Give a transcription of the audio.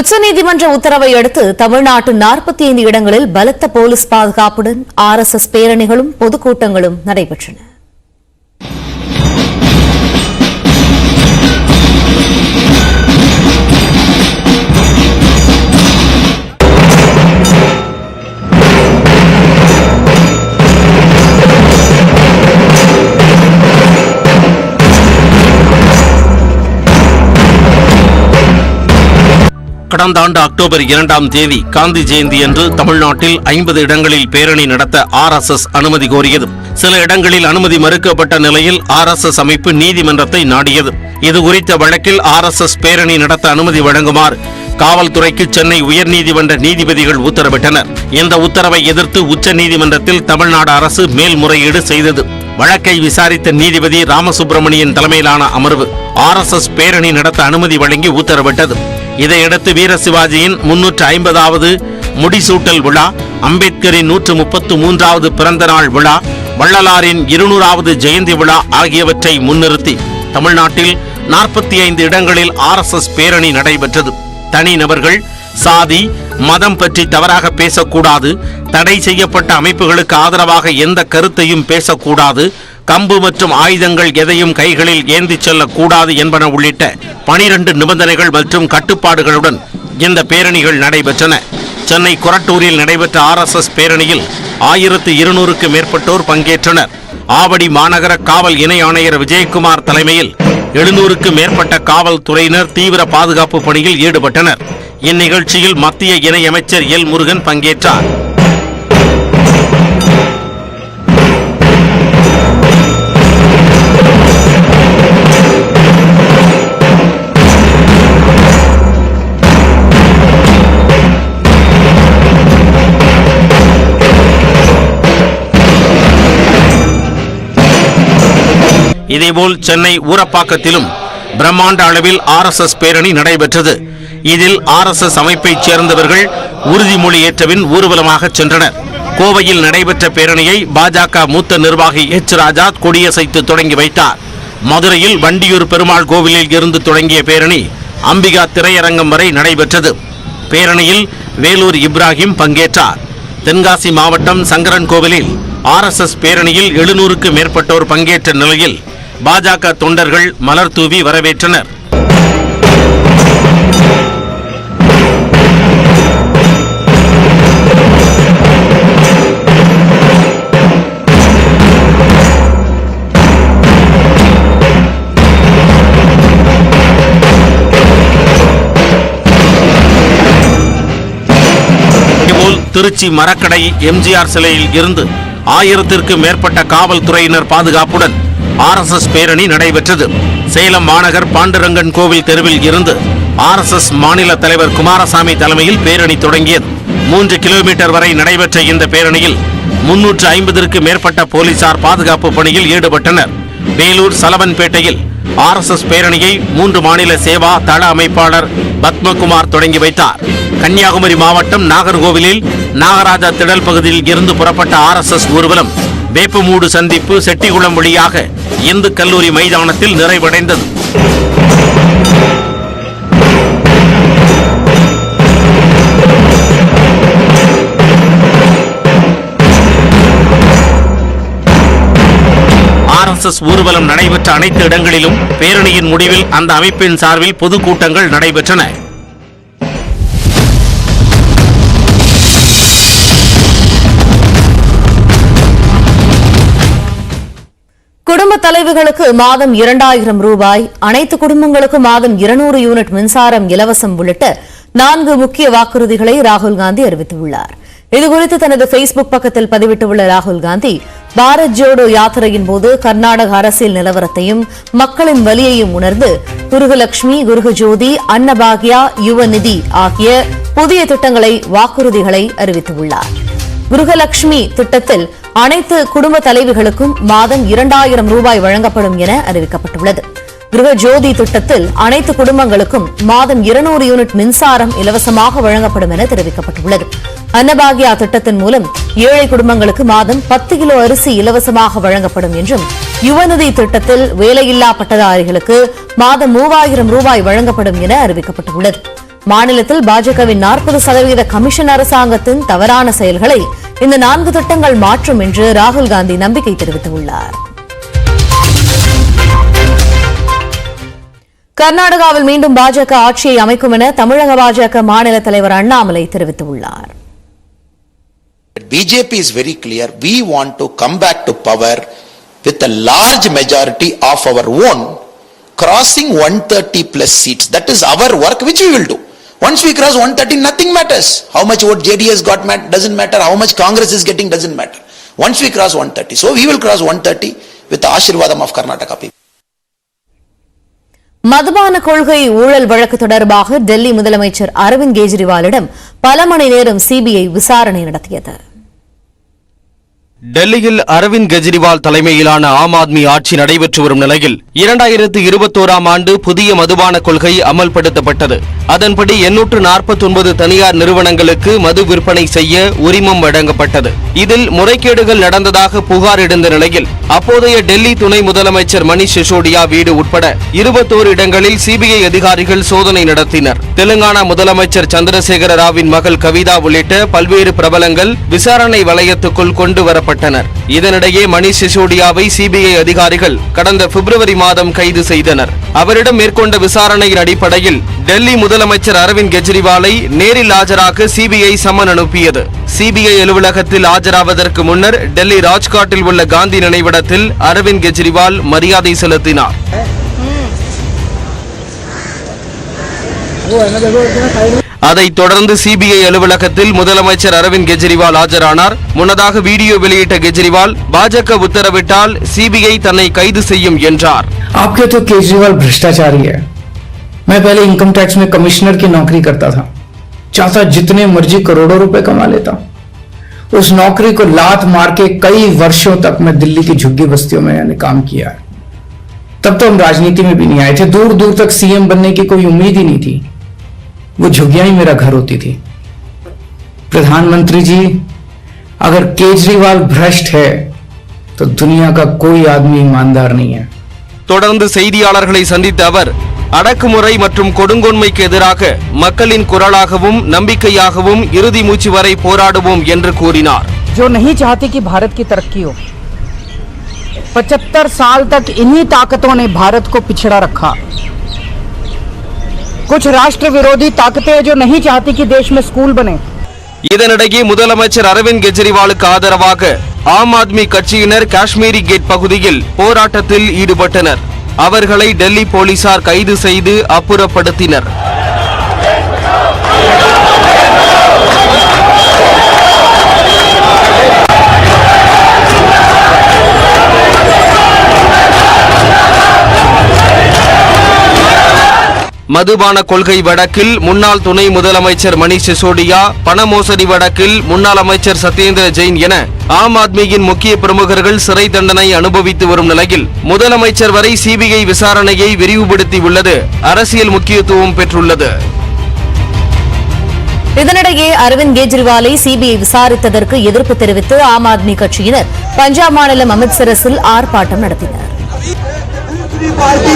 உச்சநீதிமன்ற உத்தரவை அடுத்து தமிழ்நாட்டின் 45 இடங்களில் பலத்த போலீஸ் பாதுகாப்புடன் RSS பேரணிகளும் பொதுக்கூட்டங்களும் நடைபெற்றன. கடந்த ஆண்டு அக்டோபர் 2ஆம் தேதி காந்தி ஜெயந்தி அன்று தமிழ்நாட்டில் 50 இடங்களில் பேரணி நடத்த RSS அனுமதி கோரியது. சில இடங்களில் அனுமதி மறுக்கப்பட்ட நிலையில் RSS அமைப்பு நீதிமன்றத்தை நாடியது. இதுகுறித்த வழக்கில் RSS பேரணி நடத்த அனுமதி வழங்குமாறு காவல்துறைக்கு சென்னை உயர்நீதிமன்ற நீதிபதிகள் உத்தரவிட்டனர். இந்த உத்தரவை எதிர்த்து உச்சநீதிமன்றத்தில் தமிழ்நாடு அரசு மேல்முறையீடு செய்தது. வழக்கை விசாரித்த நீதிபதி ராமசுப்பிரமணியன் தலைமையிலான அமர்வு RSS பேரணி நடத்த அனுமதி வழங்கி உத்தரவிட்டது. இதையடுத்து வீர சிவாஜியின் 350வது முடிசூட்டல் விழா, அம்பேத்கரின் 133வது பிறந்த நாள் விழா, வள்ளலாரின் 200வது ஜெயந்தி விழா ஆகியவற்றை முன்னிறுத்தி தமிழ்நாட்டில் 45 இடங்களில் RSS பேரணி நடைபெற்றது. தனிநபர்கள் சாதி மதம் பற்றி தவறாக பேசக்கூடாது, தடை செய்யப்பட்ட அமைப்புகளுக்கு ஆதரவாக எந்த கருத்தையும் பேசக்கூடாது, கம்பு மற்றும் ஆயுதங்கள் எதையும் கைகளில் ஏந்தி செல்லக்கூடாது என்பன உள்ளிட்ட 12 நிபந்தனைகள் மற்றும் கட்டுப்பாடுகளுடன் இந்த பேரணிகள் நடைபெற்றன. சென்னை கொரட்டூரில் நடைபெற்ற RSS பேரணியில் 1200க்கு மேற்பட்டோர் பங்கேற்றனர். ஆவடி மாநகர காவல் இணை ஆணையர் விஜயகுமார் தலைமையில் 700க்கு மேற்பட்ட காவல்துறையினர் தீவிர பாதுகாப்பு பணியில் ஈடுபட்டனர். இந்நிகழ்ச்சியில் மத்திய இணையமைச்சர் எல் முருகன் பங்கேற்றார். இதேபோல் சென்னை ஊரப்பாக்கத்திலும் பிரம்மாண்ட அளவில் RSS பேரணி நடைபெற்றது. இதில் RSS அமைப்பைச் சேர்ந்தவர்கள் உறுதிமொழி ஏற்றபின் ஊர்வலமாக சென்றனர். கோவையில் நடைபெற்ற பேரணியை பாஜக மூத்த நிர்வாகி H. ராஜா கொடியசைத்து தொடங்கி வைத்தார். மதுரையில் வண்டியூர் பெருமாள் கோவிலில் இருந்து தொடங்கிய பேரணி அம்பிகா திரையரங்கம் வரை நடைபெற்றது. பேரணியில் வேலூர் இப்ராஹிம் பங்கேற்றார். தென்காசி மாவட்டம் சங்கரன் கோவிலில் RSS பேரணியில் 700க்கு மேற்பட்டோர் பங்கேற்ற நிலையில் பாஜக தொண்டர்கள் மலர் தூவி வரவேற்றனர். திருச்சி மரக்கடை எம்ஜிஆர் சிலையில் இருந்து 1000ற்கு மேற்பட்ட காவல்துறையினர் பாதுகாப்புடன் RSS பேரணி நடைபெற்றது. சேலம் மாநகர் பாண்டுரங்கன் கோவில் தெருவில் இருந்து RSS மாநில தலைவர் குமாரசாமி தலைமையில் பேரணி தொடங்கியது. 3 கிலோமீட்டர் வரை நடைபெற்ற இந்த பேரணியில் 350ற்கு மேற்பட்ட போலீசார் பாதுகாப்பு பணியில் ஈடுபட்டனர். வேலூர் சலவன்பேட்டையில் RSS பேரணியை 3 மாநில சேவா தள அமைப்பாளர் பத்மகுமார் தொடங்கி வைத்தார். கன்னியாகுமரி மாவட்டம் நாகர்கோவிலில் நாகராஜா திடல் பகுதியில் இருந்து புறப்பட்ட RSS ஊர்வலம் வேப்பமூடு சந்திப்பு செட்டிகுளம் வழியாக இந்து கல்லூரி மைதானத்தில் நிறைவடைந்தது. RSS ஊர்வலம் நடைபெற்ற அனைத்து இடங்களிலும் பேரணியின் முடிவில் அந்த அமைப்பின் சார்பில் பொதுக்கூட்டங்கள் நடைபெற்றன. குடும்ப தலைவிகளுக்கு மாதம் 2000 ரூபாய், அனைத்து குடும்பங்களுக்கு மாதம் 200 யூனிட் மின்சாரம் இலவசம் உள்ளிட்ட 4 முக்கிய வாக்குறுதிகளை ராகுல் காந்தி அறிவித்துள்ளார். இதுகுறித்து தனது பேஸ்புக் பக்கத்தில் பதிவிட்டுள்ள ராகுல் காந்தி, பாரத் ஜோடோ யாத்திரையின் போது கர்நாடக அரசியல் நிலவரத்தையும் மக்களின் வலியையும் உணர்ந்து குருகலட்சுமி, குருகஜோதி, அன்னபாக்யா, யுவநிதி ஆகிய புதிய திட்டங்களை வாக்குறுதிகளை அறிவித்துள்ளார். குருகலட்சுமி திட்டத்தில் அனைத்து குடும்ப தலைவிகளுக்கும் மாதம் 2000 ரூபாய் வழங்கப்படும் என அறிவிக்கப்பட்டுள்ளது. கிருஹஜோதி திட்டத்தில் அனைத்து குடும்பங்களுக்கும் மாதம் 200 யூனிட் மின்சாரம் இலவசமாக வழங்கப்படும் என தெரிவிக்கப்பட்டுள்ளது. அன்னபாக்யா திட்டத்தின் மூலம் ஏழை குடும்பங்களுக்கு மாதம் 10 கிலோ அரிசி இலவசமாக வழங்கப்படும் என்றும், யுவநிதி திட்டத்தில் வேலையில்லா பட்டதாரிகளுக்கு மாதம் 3000 ரூபாய் வழங்கப்படும் என அறிவிக்கப்பட்டுள்ளது. மாநிலத்தில் பாஜகவின் 40% கமிஷன் அரசாங்கத்தின் தவறான செயல்களை இந்த 4 திட்டங்கள் மாற்றும் என்று ராகுல் காந்தி நம்பிக்கை தெரிவித்துள்ளார். கர்நாடகாவில் மீண்டும் பாஜக ஆட்சியை அமைக்கும் என தமிழக பாஜக மாநில தலைவர் அண்ணாமலை தெரிவித்துள்ளார். BJP is very clear. We want to come back to power with a large majority of our own, crossing 130 plus seats. That is our work which we will do. Once we cross 130, nothing matters. How much vote JDS got doesn't matter. How much Congress is getting doesn't matter. Once we cross 130. So we will cross 130 with the Ashirvadam of Karnataka people. மதுபான கொள்கை ஊழல் வழக்கு தொடர்பாக டெல்லி முதலமைச்சர் அரவிந்த் கெஜ்ரிவாலிடம் பல மணி நேரம் CBI விசாரணை நடத்தியது. டெல்லியில் அரவிந்த் கெஜ்ரிவால் தலைமையிலான ஆம் ஆத்மி ஆட்சி நடைபெற்று வரும் நிலையில் 2021ஆம் ஆண்டு புதிய மதுபான கொள்கை அமல்படுத்தப்பட்டது. அதன்படி 849 தனியார் நிறுவனங்களுக்கு மது விற்பனை செய்ய உரிமம் வழங்கப்பட்டது. இதில் முறைகேடுகள் நடந்ததாக புகார் எழுந்த நிலையில் அப்போதைய டெல்லி துணை முதலமைச்சர் மணிஷ் சிசோடியா வீடு உட்பட 21 இடங்களில் சிபிஐ அதிகாரிகள் சோதனை நடத்தினர். தெலுங்கானா முதலமைச்சர் சந்திரசேகர ராவின் மகள் கவிதா உள்ளிட்ட பல்வேறு பிரபலங்கள் விசாரணை வலயத்துக்குள் கொண்டு வரப்பட்டனர். இதனிடையே மணிஷ் சிசோடியாவை சிபிஐ அதிகாரிகள் கடந்த பிப்ரவரி மாதம் கைது செய்தனர். அவரிடம் மேற்கொண்ட விசாரணையின் அடிப்படையில் டெல்லி முதலமைச்சர் அரவிந்த் கெஜ்ரிவாலை நேரில் ஆஜராக சிபிஐ சம்மன் அனுப்பியது. சிபிஐ அலுவலகத்தில் ஆஜராவதற்கு முன்னர் டெல்லி ராஜ்காட்டில் உள்ள காந்தி நினைவிடத்தில் அரவிந்த் கெஜ்ரிவால் மரியாதை செலுத்தினார். அதைத் தொடர்ந்து சிபிஐ அலுவலகத்தில் முதலமைச்சர் அரவிந்த் கெஜ்ரிவால் ஆஜரானார். முன்னதாக வீடியோ வெளியிட்ட கெஜ்ரிவால் பாஜக உத்தரவிட்டால் சிபிஐ தன்னை கைது செய்யும் என்றார். आपके तो केजरीवाल भ्रष्टाचारी है। मैं पहले इनकम टैक्स में कमिश्नर की नौकरी करता था, चाहता जितने मर्जी करोड़ों रुपए कमा लेता। उस नौकरी को लात मार के कई वर्षों तक मैं दिल्ली की झुग्गी बस्तियों में मैंने काम किया। तब तो हम राजनीति में भी नहीं आए थे, दूर दूर तक सीएम बनने की कोई उम्मीद ही नहीं थी। वो झुग्गियां ही मेरा घर होती थी। प्रधानमंत्री जी, अगर केजरीवाल भ्रष्ट है तो दुनिया का कोई आदमी ईमानदार नहीं है। தொடர்ந்து செய்தியாளர்களை சந்தித்த அவர் அடக்குமுறை மற்றும் கொடுங்கோன்மைக்கு எதிராக மக்களின் குரலாகவும் நம்பிக்கையாகவும் இறுதி மூச்சு வரை போராடுவோம் என்று கூறினார். जो नहीं चाहती कि भारत की तरक्की हो, 75 साल तक इन्हीं ताकतों ने भारत को पिछड़ा रखा। कुछ राष्ट्र विरोधी ताकतें जो नहीं चाहती कि देश में स्कूल बने। இதனிடையே முதலமைச்சர் அரவிந்த் கெஜ்ரிவாலுக்கு ஆதரவாக ஆம் ஆத்மி கட்சியினர் காஷ்மீரி கேட் பகுதியில் போராட்டத்தில் ஈடுபட்டனர். அவர்களை டெல்லி போலீசார் கைது செய்து அப்புறப்படுத்தினர். மதுபான கொள்கை வழக்கில் முன்னாள் துணை முதலமைச்சர் மணிஷ் சிசோடியா, பண மோசடி வழக்கில் முன்னாள் அமைச்சர் சத்யேந்திர ஜெயின் என ஆம் ஆத்மியின் முக்கிய பிரமுகர்கள் சிறை தண்டனை அனுபவித்து வரும் நிலையில் முதலமைச்சர் வரை சிபிஐ விசாரணையை விரிவுபடுத்தியுள்ளது அரசியல் முக்கியத்துவம் பெற்றுள்ளது. இதனிடையே அரவிந்த் கெஜ்ரிவாலை சிபிஐ விசாரித்ததற்கு எதிர்ப்பு தெரிவித்து ஆம் ஆத்மி கட்சியினர் பஞ்சாப் மாநிலம் அமிர்தசரஸில் ஆர்ப்பாட்டம் நடத்தினர். पार्टी